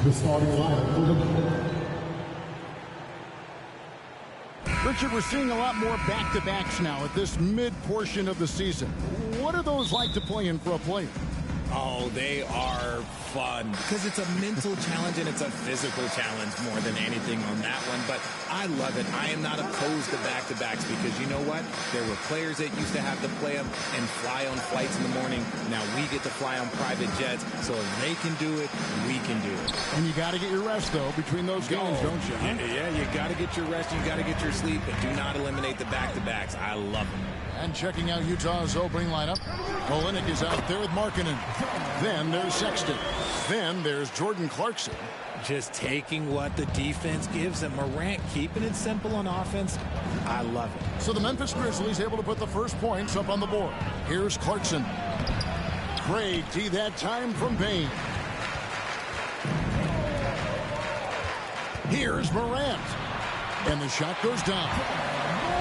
The starting lineup for the... Richard, we're seeing a lot more back-to-backs now at this mid-portion of the season. What are those like to play in for a player? Oh, they are fun because it's a mental challenge and it's a physical challenge more than anything on that one. But I love it. I am not opposed to back-to-backs because you know what? There were players that used to have to play them and fly on flights in the morning. Now we get to fly on private jets. So if they can do it, we can do it. And you got to get your rest, though, between those games, don't you? Huh? Yeah, you got to get your rest. You got to get your sleep. But do not eliminate the back-to-backs. I love them. And checking out Utah's opening lineup, Olenek is out there with Markkanen. Then there's Sexton. Then there's Jordan Clarkson. Just taking what the defense gives them. Morant keeping it simple on offense. I love it. So the Memphis Grizzlies able to put the first points up on the board. Here's Clarkson. Great D that time from Bain. Here's Morant. And the shot goes down.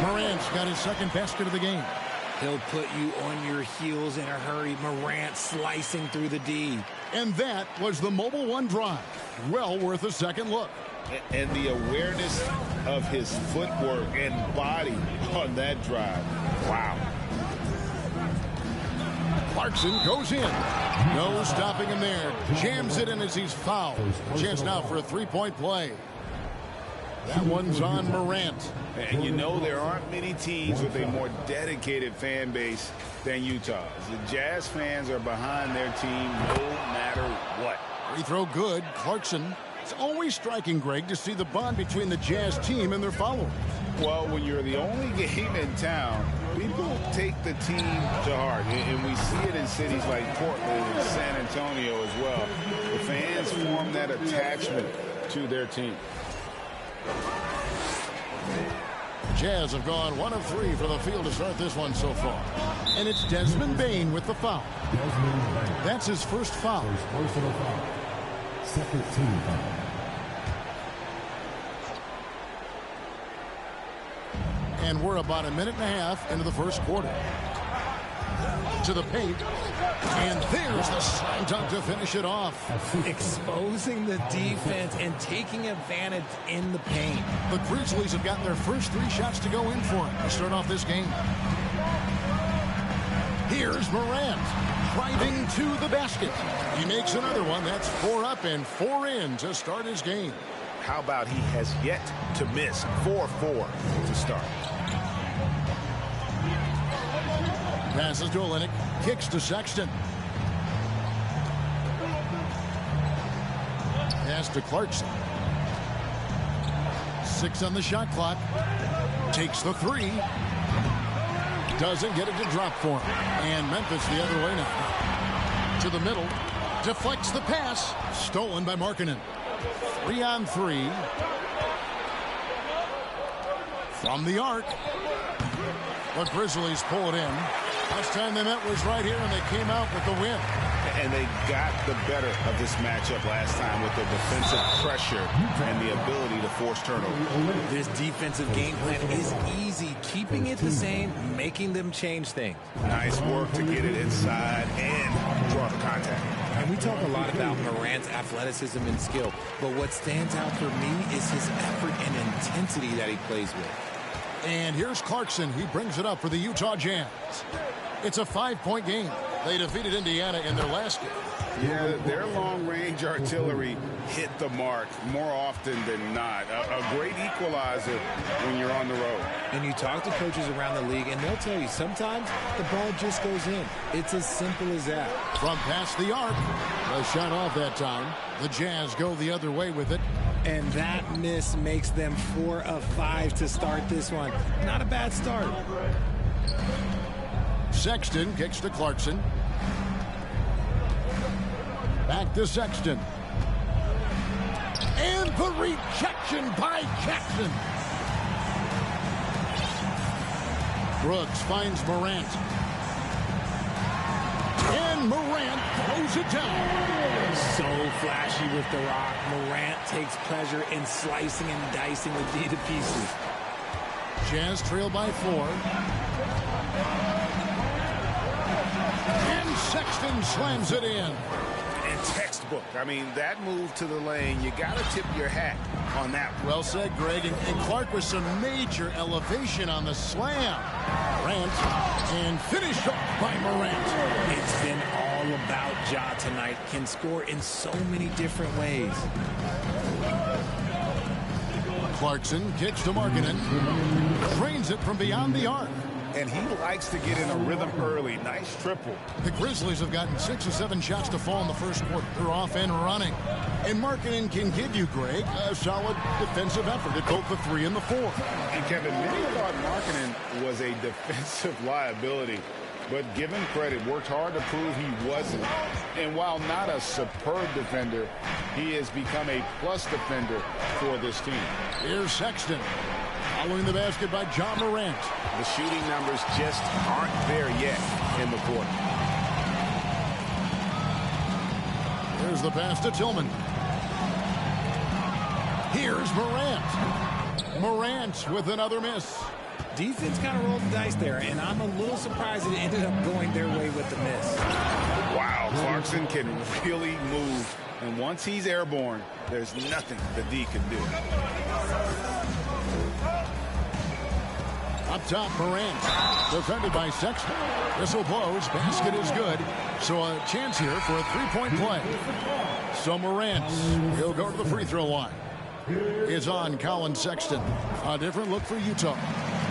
Morant's got his second basket of the game. He'll put you on your heels in a hurry. Morant slicing through the D. And that was the Mobile One drive. Well worth a second look. And the awareness of his footwork and body on that drive. Wow. Clarkson goes in. No stopping him there. Jams it in as he's fouled. Chance now for a three-point play. That one's on Morant. And you know there aren't many teams with a more dedicated fan base than Utah's. The Jazz fans are behind their team no matter what. Free throw good. Clarkson. It's always striking, Greg, to see the bond between the Jazz team and their followers. Well, when you're the only game in town, people take the team to heart. And we see it in cities like Portland and San Antonio as well. The fans form that attachment to their team. Jazz have gone 1 of 3 for the field to start this one so far. And it's Desmond Bain with the foul. That's his first foul. Personal foul. Second team foul. And we're about a minute and a half into the first quarter. To the paint. And there's the slam dunk to finish it off. Exposing the defense and taking advantage in the paint. The Grizzlies have gotten their first 3 shots to go in for him to start off this game. Here's Morant driving to the basket. He makes another one. That's 4 up and 4 in to start his game. How about he has yet to miss 4-4 to start. Passes to Olenek. Kicks to Sexton. Pass to Clarkson. 6 on the shot clock. Takes the 3. Doesn't get it to drop for him. And Memphis the other way now. To the middle. Deflects the pass. Stolen by Markkanen. 3 on 3. From the arc. The Grizzlies pull it in. Last time they met was right here, and they came out with the win. And they got the better of this matchup last time with the defensive pressure and the ability to force turnover. This defensive game plan is easy. Keeping it the same, making them change things. Nice work to get it inside and draw the contact. And we talk a lot about Morant's athleticism and skill, but what stands out for me is his effort and intensity that he plays with. And here's Clarkson. He brings it up for the Utah Jazz. It's a 5-point game. They defeated Indiana in their last game. Yeah, their long-range artillery hit the mark more often than not. A great equalizer when you're on the road. And you talk to coaches around the league, and they'll tell you sometimes the ball just goes in. It's as simple as that. From past the arc. The shot off that time. The Jazz go the other way with it. And that miss makes them 4 of 5 to start this one. Not a bad start. Sexton kicks to Clarkson. Back to Sexton. And the rejection by Jackson. Brooks finds Morant. And Morant throws it down. So flashy with the rock. Morant takes pleasure in slicing and dicing the D to pieces. Jazz trail by 4. And Sexton slams it in. And textbook. I mean, that move to the lane, you got to tip your hat on that one. Well said, Greg. And Clark with some major elevation on the slam. Morant, and finished off by Morant. It's been all about Ja tonight. Can score in so many different ways. Clarkson kicks to Markkanen. Drains it from beyond the arc. And he likes to get in a rhythm early. Nice triple. The Grizzlies have gotten 6 or 7 shots to fall in the first quarter. They're off and running. And Markkanen can give you, Greg, a solid defensive effort at both the 3 and the 4. And Kevin, many thought Markkanen was a defensive liability. But give him credit, worked hard to prove he wasn't. And while not a superb defender, he has become a plus defender for this team. Here's Sexton. Following the basket by Ja Morant. The shooting numbers just aren't there yet in the court. There's the pass to Tillman. Here's Morant. Morant with another miss. Defense kind of rolled the dice there, and I'm a little surprised it ended up going their way with the miss. Wow, Clarkson can really move. And once he's airborne, there's nothing the D can do. Up top, Morant. Defended by Sexton. Whistle blows. Basket is good. So a chance here for a three-point play. So Morant, he'll go to the free throw line. Is on Colin Sexton. A different look for Utah.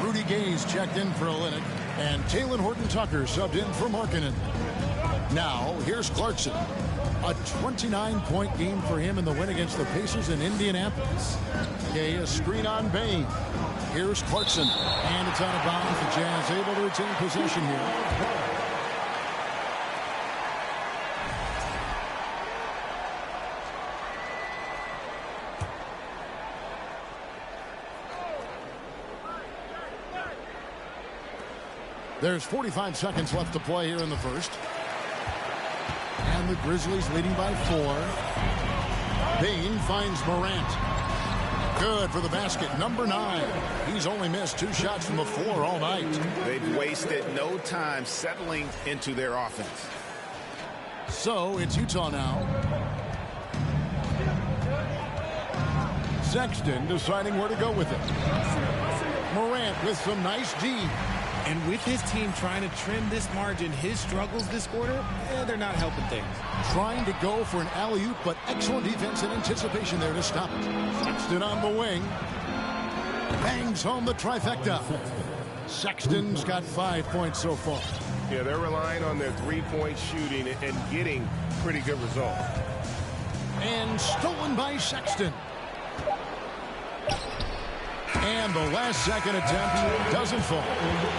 Rudy Gay's checked in for Olynyk. And Talen Horton-Tucker subbed in for Markkanen. Now, here's Clarkson. A 29-point game for him in the win against the Pacers in Indianapolis. Gay, a screen on Bain. Here's Clarkson. And it's out of bounds. The Jazz able to retain possession here. There's 45 seconds left to play here in the first. And the Grizzlies leading by 4. Bain finds Morant. Good for the basket. Number 9. He's only missed 2 shots from the floor all night. They've wasted no time settling into their offense. So it's Utah now. Sexton deciding where to go with it. Morant with some nice D. And with his team trying to trim this margin, his struggles this quarter, they're not helping things. Trying to go for an alley-oop, but excellent defense and anticipation there to stop it. Sexton on the wing. Bangs home the trifecta. Sexton's got 5 points so far. Yeah, they're relying on their three-point shooting and getting pretty good results. And stolen by Sexton. And the last second attempt doesn't fall.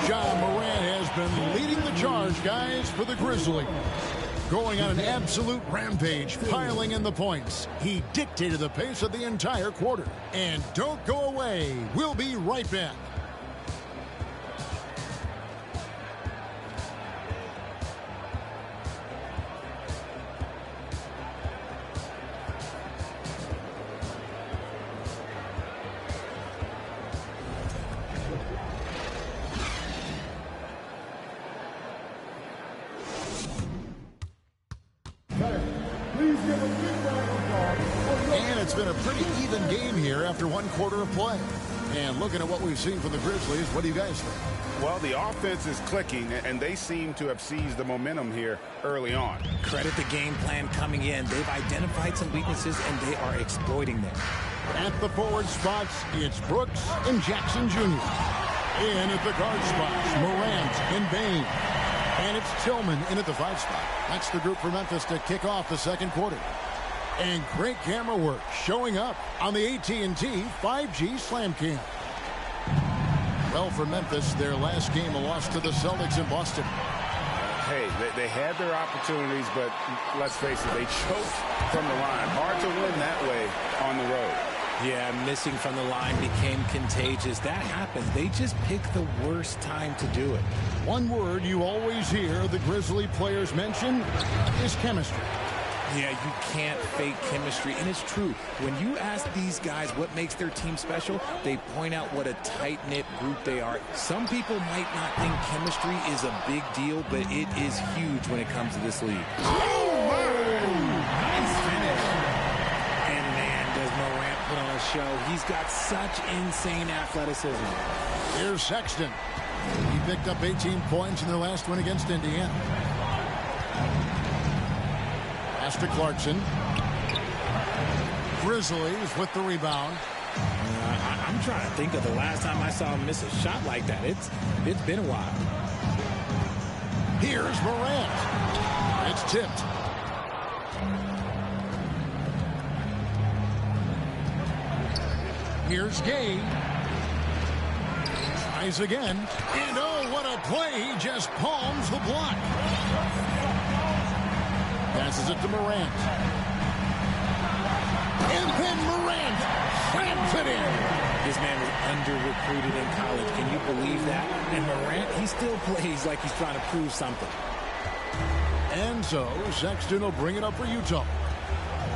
Ja Morant has been leading the charge, guys, for the Grizzlies. Going on an absolute rampage, piling in the points. He dictated the pace of the entire quarter. And don't go away. We'll be right back. And it's been a pretty even game here after 1 quarter of play. And looking at what we've seen from the Grizzlies, what do you guys think? Well, the offense is clicking, and they seem to have seized the momentum here early on. Credit the game plan coming in. They've identified some weaknesses, and they are exploiting them. At the forward spots, it's Brooks and Jackson Jr. In at the guard spots, Morant and Bain. And it's Tillman in at the 5 spot. That's the group for Memphis to kick off the second quarter. And great camera work showing up on the AT&T 5G Slam Cam. Well, for Memphis, their last game a loss to the Celtics in Boston. Hey, they had their opportunities, but let's face it, they choked from the line. Hard to win that way on the road. Yeah, missing from the line became contagious. That happens. They just pick the worst time to do it. One word you always hear the Grizzly players mention is chemistry. Yeah, you can't fake chemistry, and it's true. When you ask these guys what makes their team special, they point out what a tight-knit group they are. Some people might not think chemistry is a big deal, but it is huge when it comes to this league. Oh, my! Nice He's got such insane athleticism. Here's Sexton. He picked up 18 points in their last win against Indiana. Pass to Clarkson. Grizzlies with the rebound. I'm trying to think of the last time I saw him miss a shot like that. It's been a while. Here's Morant. It's tipped. Here's Gay. Tries again. And oh, what a play. He just palms the block. Passes it to Morant. And then Morant slams it in. This man was under-recruited in college. Can you believe that? And Morant, he still plays like he's trying to prove something. And so Sexton will bring it up for Utah.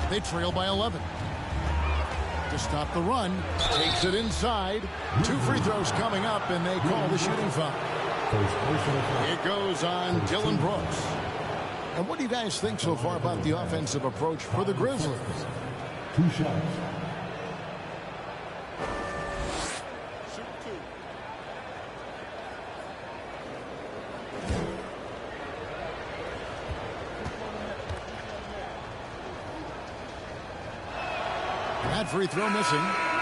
They trail by 11. To stop the run, takes it inside. 2 free throws coming up, and they call the shooting foul. It goes on Dylan Brooks. And what do you guys think so far about the offensive approach for the Grizzlies? 2 shots. That free throw missing.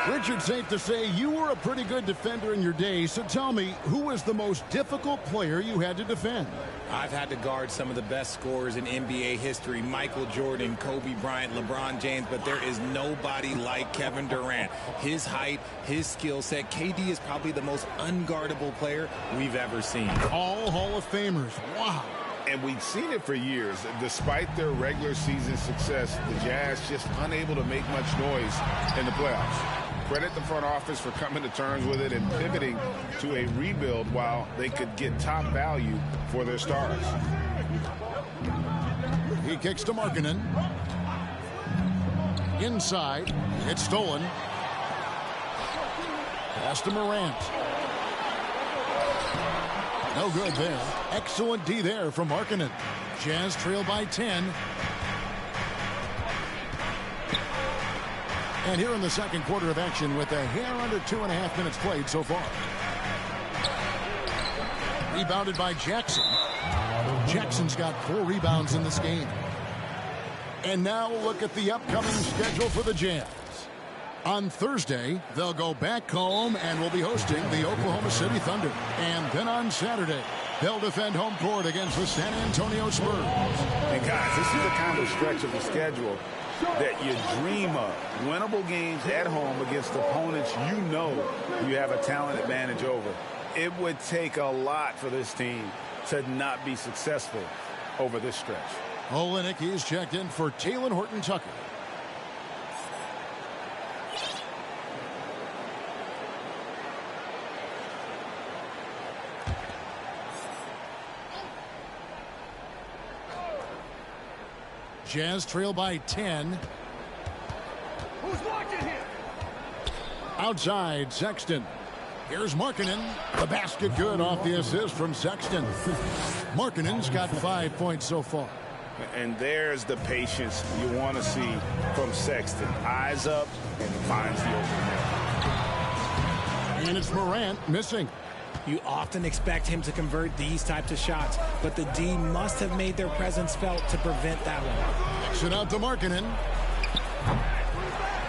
Richard, safe to say you were a pretty good defender in your day, so tell me, who was the most difficult player you had to defend? I've had to guard some of the best scorers in NBA history, Michael Jordan, Kobe Bryant, LeBron James, but there is nobody like Kevin Durant. His height, his skill set. KD is probably the most unguardable player we've ever seen. All Hall of Famers. Wow. And we've seen it for years. Despite their regular season success, the Jazz just unable to make much noise in the playoffs. Credit the front office for coming to terms with it and pivoting to a rebuild while they could get top value for their stars. He kicks to Markkanen. Inside. It's stolen. Pass to Morant. No good there. Excellent D there from Markkanen. Jazz trail by 10. And here in the second quarter of action with a hair under 2.5 minutes played so far. Rebounded by Jackson. Jackson's got 4 rebounds in this game. And now look at the upcoming schedule for the Jazz. On Thursday, they'll go back home and will be hosting the Oklahoma City Thunder. And then on Saturday, they'll defend home court against the San Antonio Spurs. And guys, this is the kind of stretch of the schedule that you dream of. Winnable games at home against opponents you know you have a talent advantage over. It would take a lot for this team to not be successful over this stretch. Olynyk is checked in for Talen Horton-Tucker. Jazz trail by 10. Who's watching here? Outside, Sexton. Here's Markkanen. The basket good off the assist from Sexton. Markkanen's got 5 points so far. And there's the patience you want to see from Sexton. Eyes up, and he finds the open man. And it's Morant missing. You often expect him to convert these types of shots, but the D must have made their presence felt to prevent that one. Kicks it out to Markkanen.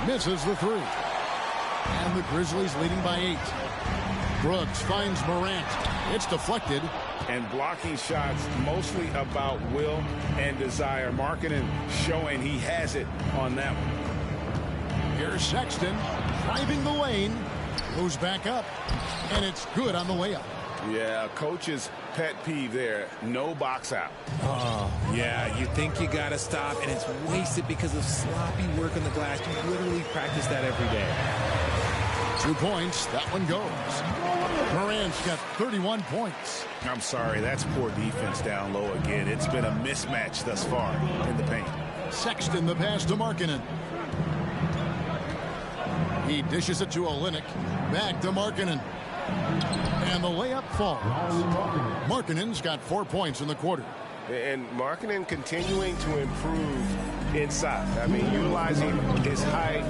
Misses the 3. And the Grizzlies leading by 8. Brooks finds Morant. It's deflected. And blocking shots mostly about will and desire. Markkanen showing he has it on that one. Here's Sexton driving the lane. Goes back up. And it's good on the layup. Yeah, coach's pet peeve there. No box out. Oh, yeah, you think you got to stop, and it's wasted because of sloppy work on the glass. You literally practice that every day. 2 points. That one goes. Morant's got 31 points. I'm sorry, that's poor defense down low again. It's been a mismatch thus far in the paint. Sexton the pass to Markkanen. He dishes it to Olynyk. Back to Markkanen. And the layup falls. Markkanen's got 4 points in the quarter. And Markkanen continuing to improve inside. I mean, utilizing his height,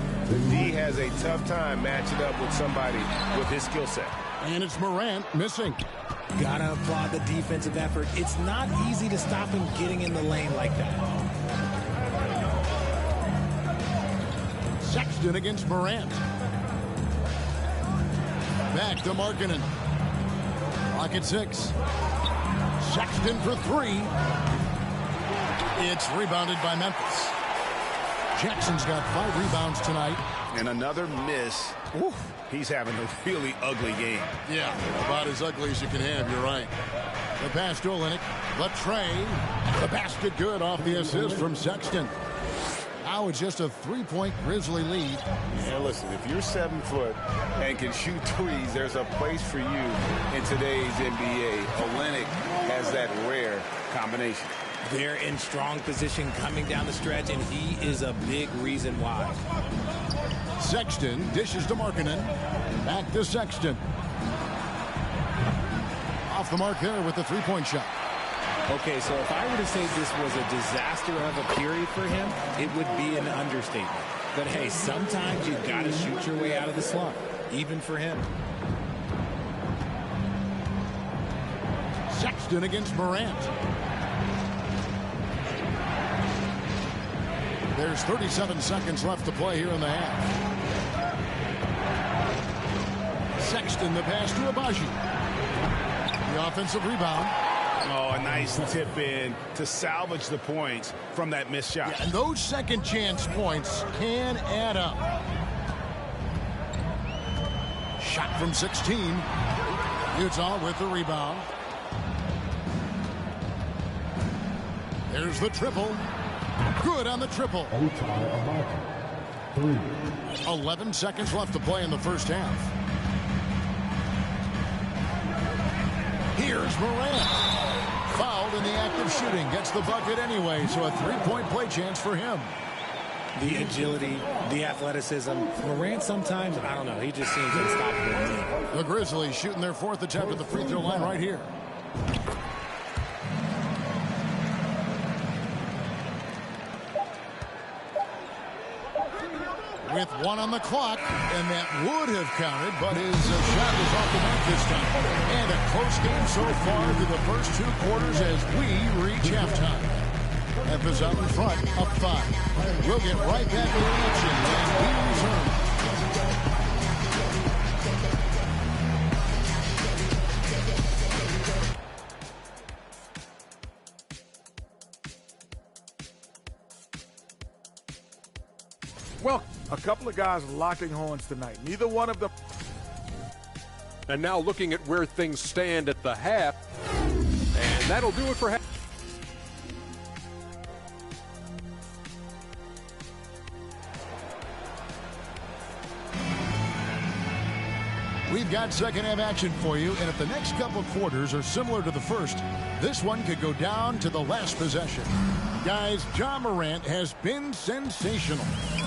D has a tough time matching up with somebody with his skill set. And it's Morant missing. Gotta applaud the defensive effort. It's not easy to stop him getting in the lane like that. Sexton against Morant. Back to Markkanen. Clock at 6. Sexton for 3. It's rebounded by Memphis. Jackson's got 5 rebounds tonight. And another miss. Oof, he's having a really ugly game. Yeah, about as ugly as you can have, you're right. The pass to Olynyk. The tray. The basket good off the assist from Sexton. Now it's just a 3-point Grizzly lead. And listen, if you're 7 foot and can shoot threes, there's a place for you in today's NBA. Olynyk has that rare combination. They're in strong position coming down the stretch, and he is a big reason why. Sexton dishes to Markkanen. Back to Sexton. Off the mark there with the 3-point shot. Okay, so if I were to say this was a disaster of a period for him, it would be an understatement. But hey, sometimes you've got to shoot your way out of the slump, even for him. Sexton against Morant. There's 37 seconds left to play here in the half. Sexton, the pass to Abaji. The offensive rebound. Oh, a nice tip in to salvage the points from that missed shot. Yeah, and those second chance points can add up. Shot from 16. Utah with the rebound. There's the triple. Good on the triple. 11 seconds left to play in the first half. Here's Morant. Fouled in the act of shooting. Gets the bucket anyway, so a 3-point play chance for him. The agility, the athleticism. Morant sometimes, I don't know, he just seems unstoppable. The Grizzlies shooting their 4th attempt at the free throw line right here. With 1 on the clock, and that would have counted, but his shot is off the mark this time. And a close game so far through the first 2 quarters as we reach halftime. Memphis out in front, up 5. We'll get right back to the action as we return. Well, a couple of guys locking horns tonight. Neither one of them. And now looking at where things stand at the half. And that'll do it for half. We've got second half action for you, and if the next couple of quarters are similar to the first, this one could go down to the last possession. Guys, Ja Morant has been sensational.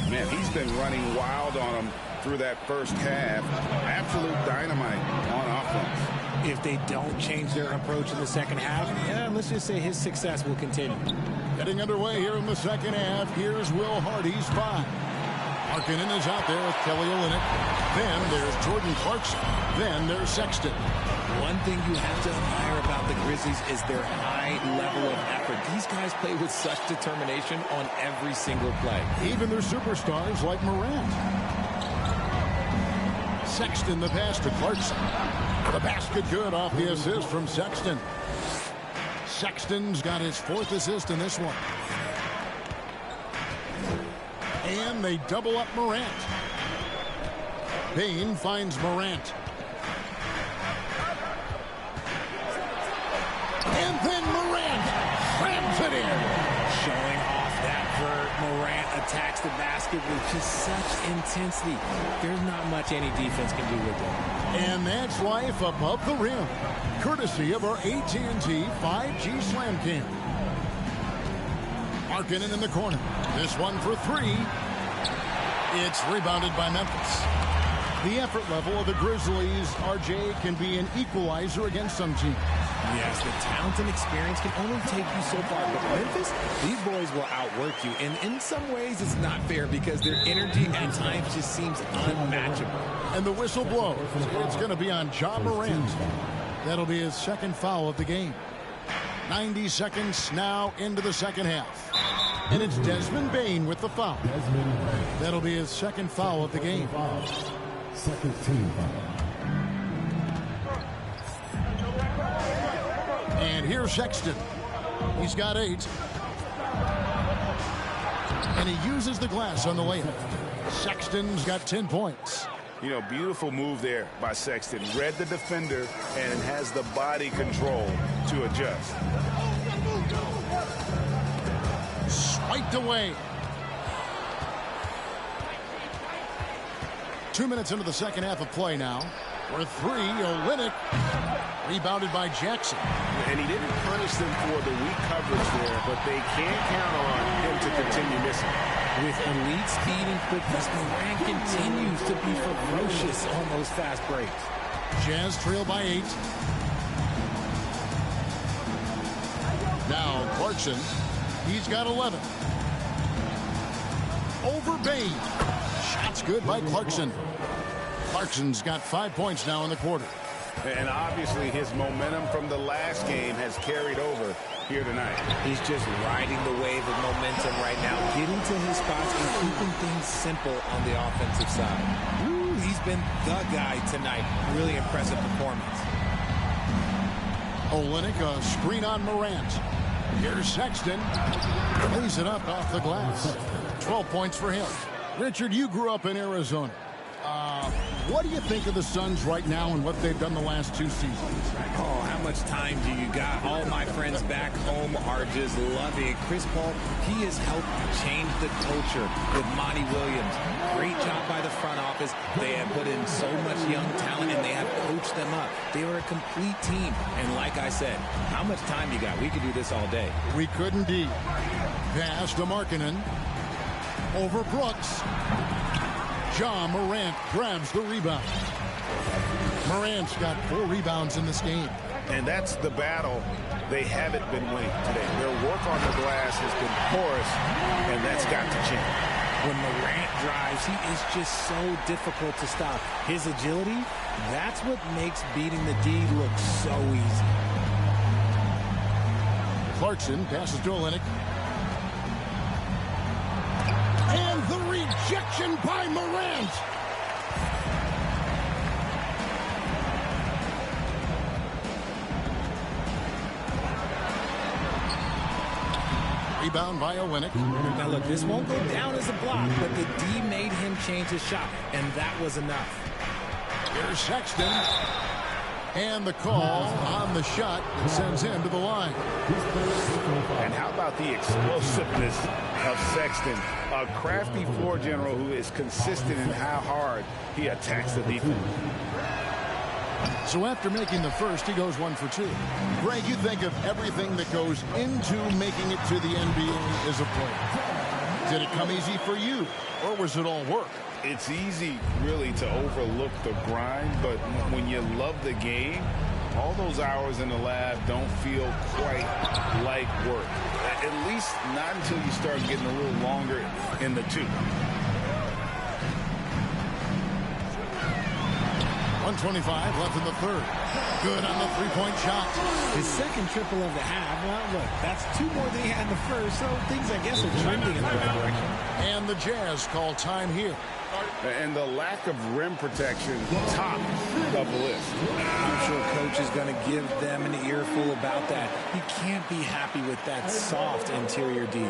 Man, he's been running wild on them through that first half. Absolute dynamite on offense. If they don't change their approach in the second half, yeah, let's just say his success will continue. Getting underway here in the second half. Here's Will Hardy's 5. Markkanen is out there with Kelly Olynyk. Then there's Jordan Clarkson. Then there's Sexton. One thing you have to admire about the Grizzlies is their high level of effort. These guys play with such determination on every single play. Even their superstars like Morant. Sexton, the pass to Clarkson. The basket good off the assist from Sexton. Sexton's got his 4th assist in this one. And they double up Morant. Payne finds Morant. And then Morant slams it in. Showing off that vert. Morant attacks the basket with just such intensity. There's not much any defense can do with it. And that's life above the rim. Courtesy of our AT&T 5G Slam Cam. Markkanen in the corner. This one for 3. It's rebounded by Memphis. The effort level of the Grizzlies, RJ, can be an equalizer against some teams. Yes, the talent and experience can only take you so far. But Memphis, these boys will outwork you. And in some ways, it's not fair because their energy at times just seems unmatchable. And the whistle blows. It's going to be on MORANT. That'll be his second foul of the game. 90 seconds now into the second half. And it's Desmond Bane with the foul. That'll be his second foul of the game. Second team foul. And here's Sexton. He's got 8. And he uses the glass on the layup. Sexton's got 10 points. You know, beautiful move there by Sexton. Read the defender and has the body control to adjust. Swiped away. 2 minutes into the second half of play now. For 3, Olynyk. Rebounded by Jackson. And he didn't punish them for the weak coverage there, but they can't count on him to continue missing. With elite speed and quickness, Morant continues to be ferocious on those fast breaks. Jazz trail by 8. Now Clarkson. He's got 11. Over Bane. Shot's good by Clarkson. Clarkson's got 5 points now in the quarter. And obviously his momentum from the last game has carried over here tonight. He's just riding the wave of momentum right now, getting to his spots and keeping things simple on the offensive side. Ooh, he's been the guy tonight. Really impressive performance. Olynyk, a screen on Morant. Here's Sexton. Lays it up off the glass. 12 points for him. Richard, you grew up in Arizona. What do you think of the Suns right now and what they've done the last 2 seasons? Oh, how much time do you got? All my friends back home are just loving it. Chris Paul, he has helped change the culture with Monty Williams. Great job by the front office. They have put in so much young talent, and they have coached them up. They are a complete team. And like I said, how much time you got? We could do this all day. We could indeed. Pass to Markkanen. Over Brooks. Morant grabs the rebound. Morant's got 4 rebounds in this game. And that's the battle they haven't been winning today. Their work on the glass has been porous, and that's got to change. When Morant drives, he is just so difficult to stop. His agility, that's what makes beating the D look so easy. Clarkson passes to Olynyk. And the rejection by Morant. Rebound by Olynyk. Now look, this won't go down as a block, but the D made him change his shot, and that was enough. Here's Sexton. And the call on the shot sends him to the line. And how about the explosiveness of Sexton? A crafty floor general who is consistent in how hard he attacks the defense. So after making the first, he goes 1 for 2. Greg, you think of everything that goes into making it to the NBA as a player. Did it come easy for you, or was it all work? It's easy, really, to overlook the grind, but when you love the game, all those hours in the lab don't feel quite like work. At least not until you start getting a little longer in the tooth. 1:25 left in the third. Good on the three-point shot. His second triple of the half. Well, look, that's 2 more than he had in the first, so things, I guess, are trending in the right direction. And the Jazz call time here. And the lack of rim protection, top of the list. I'm sure coach is going to give them an earful about that. He can't be happy with that soft interior D.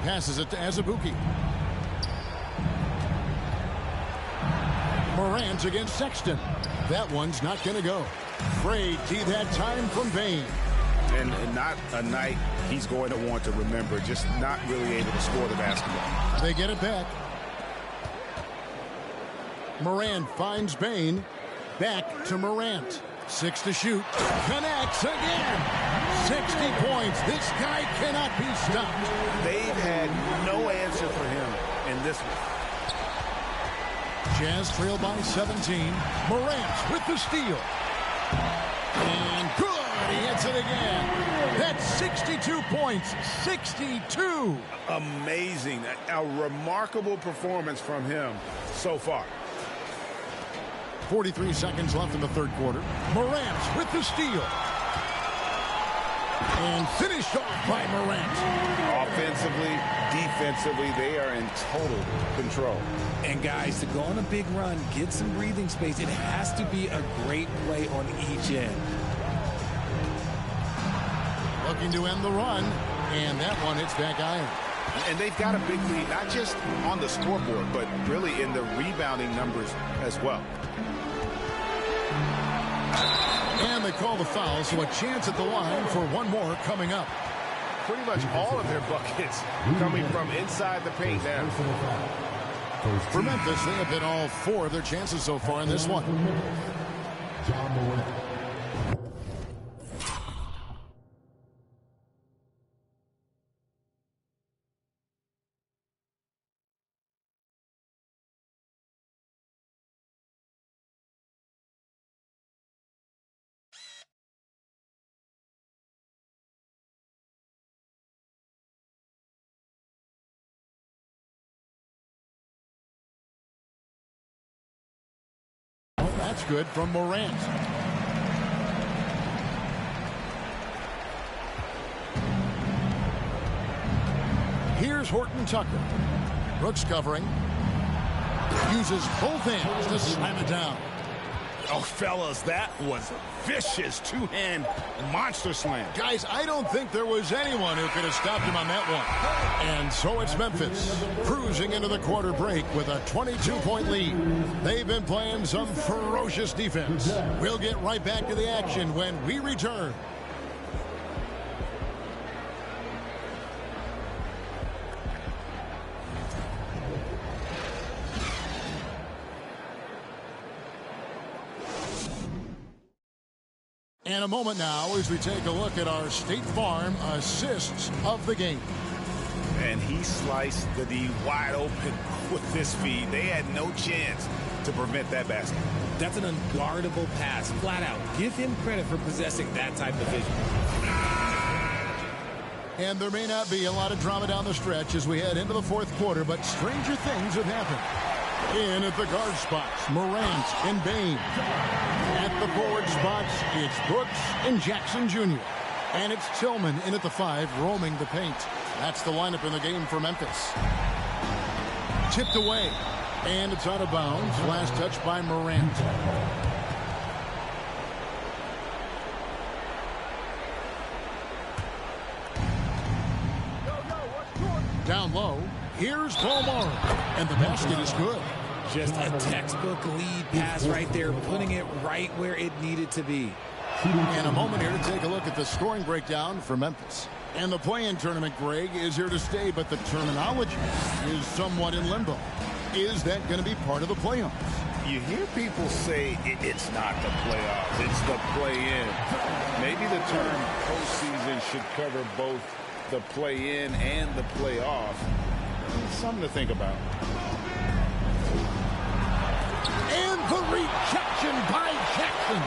Passes it to Azubuike. Morant against Sexton. That one's not going to go. Frayed teed that time from Bane. And not a night he's going to want to remember. Just not really able to score the basketball. They get it back. Morant finds Bane. Back to Morant. 6 to shoot. Connects again. 60 points. This guy cannot be stopped. They've had no answer for him in this one. Jazz trail by 17. Morant with the steal. And good. He hits it again. That's 62 points. 62. Amazing. A remarkable performance from him so far. 43 seconds left in the third quarter. Morant with the steal. And finished off by Morant. Offensively, defensively, they are in total control. And guys, to go on a big run, get some breathing space, it has to be a great play on each end. Looking to end the run, and that one hits back iron. And they've got a big lead, not just on the scoreboard, but really in the rebounding numbers as well. And they call the foul, so a chance at the line for one more coming up. Pretty much all of their buckets coming from inside the paint now. For Memphis, they have hit all 4 of their chances so far in this one. John Morant. That's good from Morant. Here's Horton Tucker. Brooks covering. Uses both hands to slam it down. Oh, fellas, that was a vicious two-hand monster slam. Guys, I don't think there was anyone who could have stopped him on that one. And so it's Memphis cruising into the quarter break with a 22-point lead. They've been playing some ferocious defense. We'll get right back to the action when we return. And a moment now as we take a look at our State Farm assists of the game. And he sliced the D wide open with this feed. They had no chance to prevent that basket. That's an unguardable pass, flat out. Give him credit for possessing that type of vision. And there may not be a lot of drama down the stretch as we head into the fourth quarter, but stranger things have happened. In at the guard spots, Morant and Bain. At the forward spots, it's Brooks and Jackson Jr. And it's Tillman in at the 5, roaming the paint. That's the lineup in the game for Memphis. Tipped away, and it's out of bounds. Last touch by Morant. Down low, here's Bowman, and the basket is good. Just a textbook lead pass right there, putting it right where it needed to be. And a moment here to take a look at the scoring breakdown for Memphis. And the play-in tournament, Greg, is here to stay, but the terminology is somewhat in limbo. Is that going to be part of the playoffs? You hear people say it's not the playoffs, it's the play-in. Maybe the term postseason should cover both the play-in and the playoff. Something to think about. And the rejection by Jackson.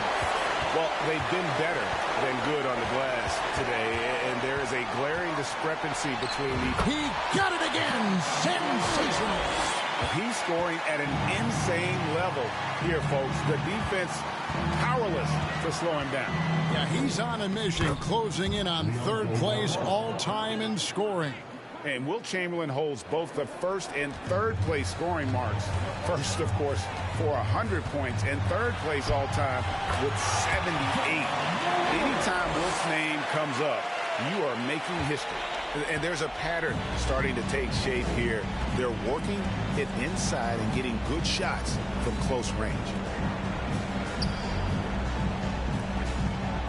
Well, they've been better than good on the glass today, and there is a glaring discrepancy between the... He got it again. Sensational. He's scoring at an insane level here, folks. The defense powerless to slow him down. Yeah, he's on a mission, closing in on third place all-time in scoring. And Wilt Chamberlain holds both the first and third place scoring marks. First, of course, for 100 points, and third place all-time with 78. Anytime Wilt's name comes up, you are making history. And there's a pattern starting to take shape here. They're working it inside and getting good shots from close range.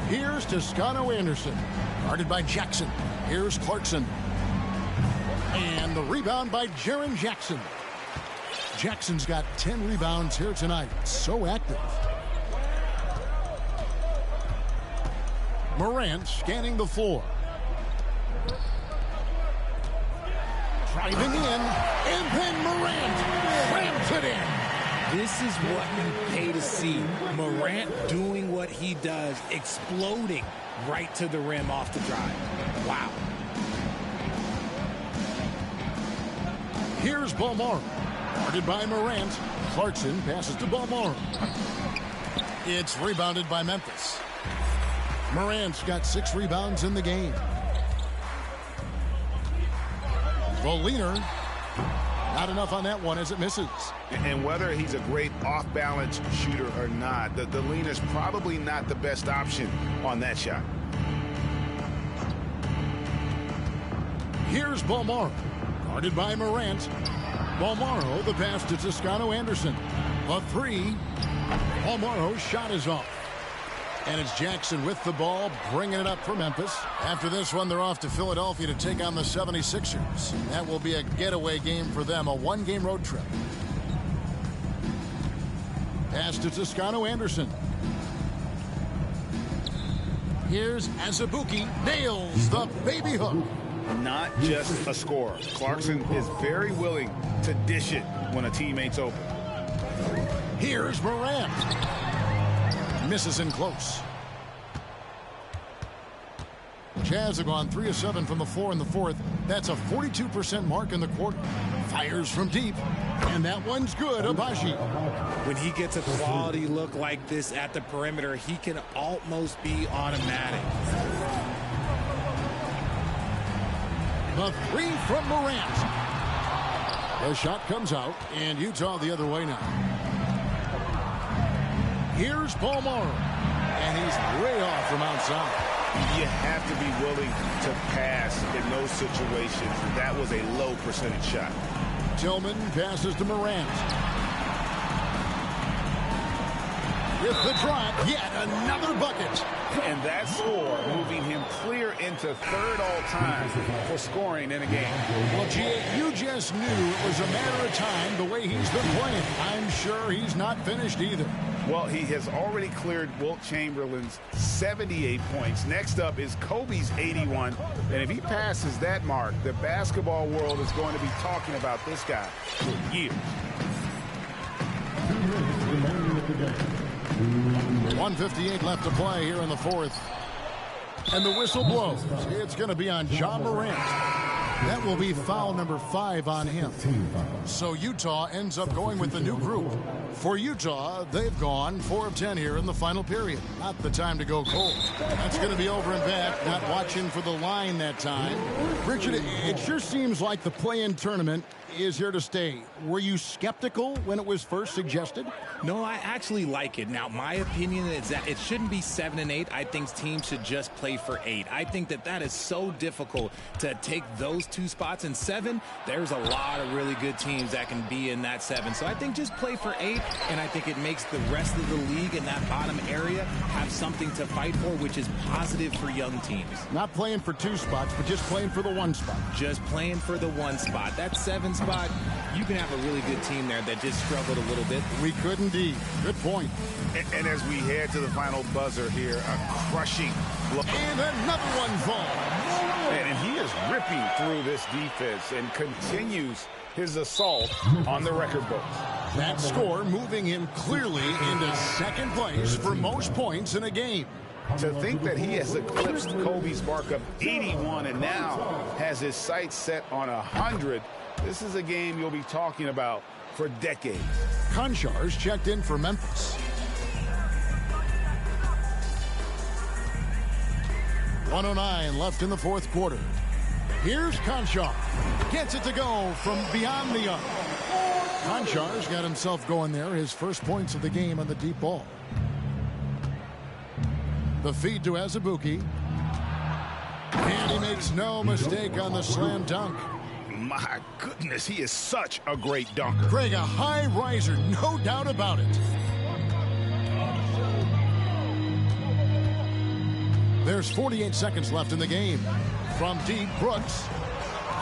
Here's Toscano Anderson, guarded by Jackson. Here's Clarkson. And the rebound by Jaren Jackson. Jackson's got 10 rebounds here tonight. So active. Morant scanning the floor. Driving in, and then Morant ramps it in. This is what you pay to see. Morant doing what he does, exploding right to the rim off the drive. Wow. Here's Balmora. Guarded by Morant. Clarkson passes to Balmora. It's rebounded by Memphis. Morant's got 6 rebounds in the game. The leaner, not enough on that one as it misses. And whether he's a great off-balance shooter or not, the lean is probably not the best option on that shot. Here's Balmora, guarded by Morant. Balmora, the pass to Toscano Anderson. A 3. Balmora's shot is off. And it's Jackson with the ball, bringing it up for Memphis. After this one, they're off to Philadelphia to take on the 76ers. That will be a getaway game for them, a 1-game road trip. Pass to Toscano Anderson. Here's Azubuike, nails the baby hook. Not just a scorer. Clarkson is very willing to dish it when a teammate's open. Here's Morant. Misses in close. Jazz have gone 3 of 7 from the floor in the fourth. That's a 42% mark in the quarter. Fires from deep, and that one's good. Abaji. When he gets a quality look like this at the perimeter, he can almost be automatic. The 3 from Morant. The shot comes out, and Utah the other way now. Here's Balmora, and he's way off from outside. You have to be willing to pass in those situations. That was a low percentage shot. Tillman passes to Morant. With the drop, yet another bucket. And that score moving him clear into third all-time for scoring in a game. Well, G.A., you just knew it was a matter of time the way he's been playing. I'm sure he's not finished either. Well, he has already cleared Wilt Chamberlain's 78 points. Next up is Kobe's 81. And if he passes that mark, the basketball world is going to be talking about this guy for years. 1:58 left to play here in the fourth. And the whistle blows. It's going to be on Ja Morant. That will be foul number 5 on him. So Utah ends up going with the new group. For Utah, they've gone 4 of 10 here in the final period. Not the time to go cold. That's going to be over and back. Not watching for the line that time. Richard, it sure seems like the play-in tournament is here to stay. Were you skeptical when it was first suggested? No, I actually like it. Now, my opinion is that it shouldn't be 7 and 8. I think teams should just play for 8. I think that is so difficult to take those 2 spots. In 7, there's a lot of really good teams that can be in that 7. So I think just play for 8, and I think it makes the rest of the league in that bottom area have something to fight for, which is positive for young teams. Not playing for 2 spots, but just playing for the 1 spot. Just playing for the 1 spot. That 7 spot, you can have a really good team there that just struggled a little bit. We could indeed. Good point. And as we head to the final buzzer here, a crushing blow. And another one falls. And he is ripping through this defense and continues his assault on the record books. That score moving him clearly into second place for most points in a game. To think that he has eclipsed Kobe's mark of 81 and now has his sights set on 100, this is a game you'll be talking about for decades. Konchar's checked in for Memphis. 1:09 left in the fourth quarter. Here's Konchar. Gets it to go from beyond the arc. Konchar's got himself going there. His first points of the game on the deep ball. The feed to Azubuike. And he makes no mistake on the slam dunk. My goodness, he is such a great dunker. Greg, a high riser, no doubt about it. There's 48 seconds left in the game. From deep, Brooks.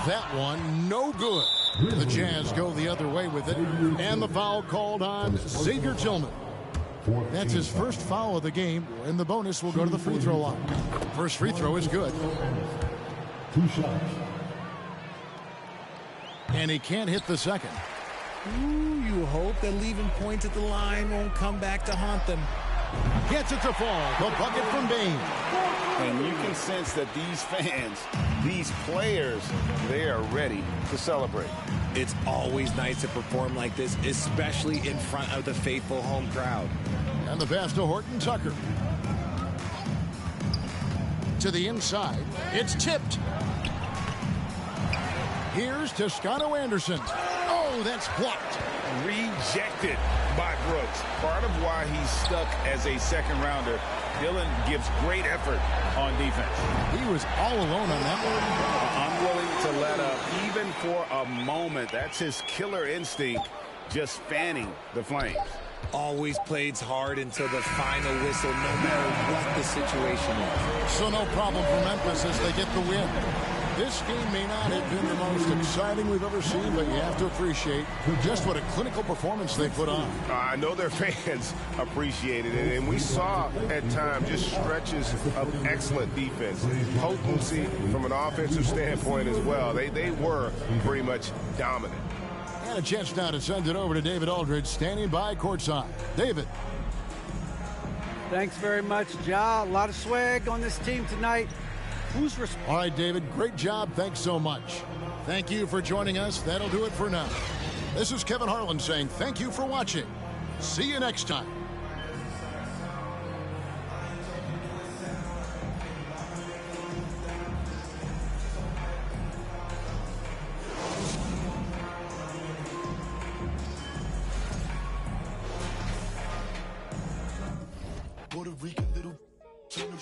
That one, no good. The Jazz go the other way with it. And the foul called on Xavier Tillman. That's his first foul of the game, and the bonus will go to the free throw line. First free throw is good. 2 shots. And he can't hit the second. Ooh, you hope that leaving points at the line won't come back to haunt them. Gets it to fall. The bucket from Bain. And you can sense that these fans, these players, they are ready to celebrate. It's always nice to perform like this, especially in front of the faithful home crowd. And the pass to Horton Tucker. To the inside. It's tipped. Here's Toscano Anderson. Oh, that's blocked. Rejected by Brooks. Part of why he's stuck as a second rounder. Dillon gives great effort on defense. He was all alone on that one. Unwilling to let up even for a moment. That's his killer instinct, just fanning the flames. Always plays hard until the final whistle, no matter what the situation is. So no problem for Memphis as they get the win. This game may not have been the most exciting we've ever seen, but you have to appreciate just what a clinical performance they put on. I know their fans appreciated it, and we saw at times just stretches of excellent defense. Potency from an offensive standpoint as well. They were pretty much dominant. And a chance now to send it over to David Aldridge, standing by courtside. David. Thanks very much, Ja. A lot of swag on this team tonight. All right, David, great job. Thanks so much. Thank you for joining us. That'll do it for now. This is Kevin Harlan saying thank you for watching. See you next time.